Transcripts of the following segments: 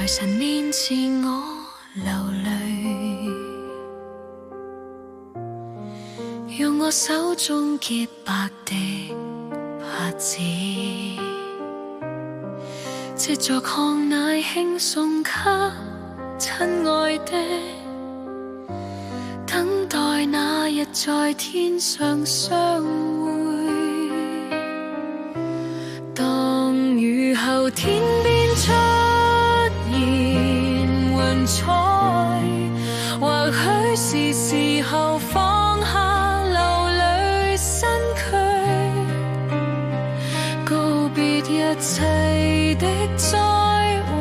在神面前我流淚，用我手中潔白的帕子，藉着抗奶輕送給親愛的，等待那日在天上相會。當雨後天邊出現雲彩，或許是時候放下流淚身軀，告別一切的災禍，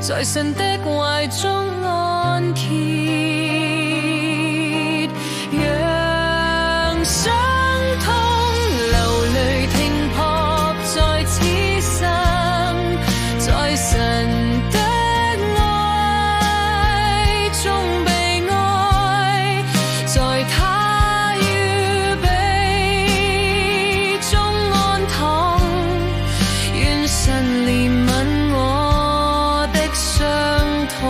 在神的懷中安歇，讓傷痛流淚停泊在此生，在神的愛中被愛，在他預備中安躺，願神憐憫我的傷痛。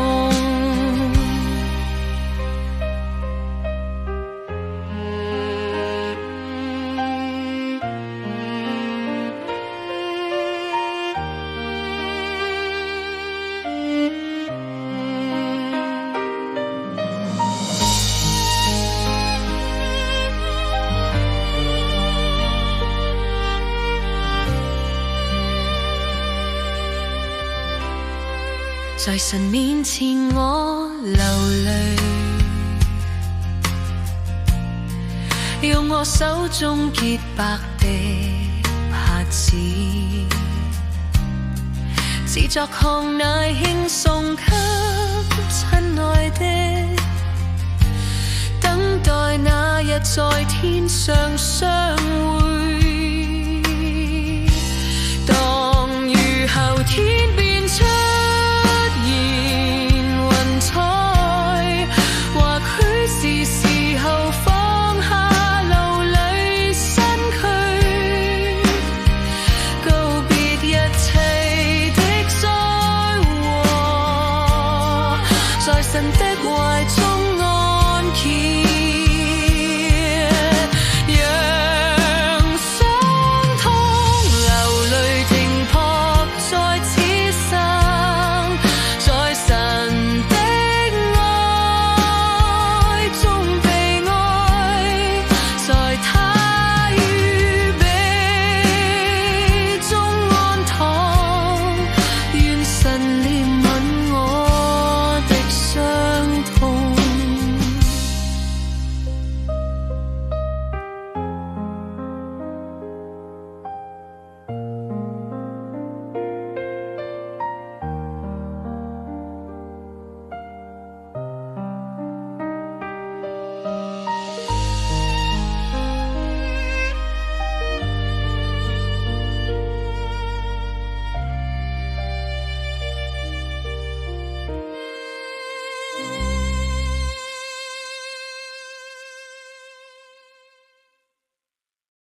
在神面前我流淚，用我手中潔白的帕子，自作抗奶輕送給親愛的，等待那日在天上相會。當雨後天邊出是時候放下流淚身軀，告別一切的災禍，在神的懷中安歇。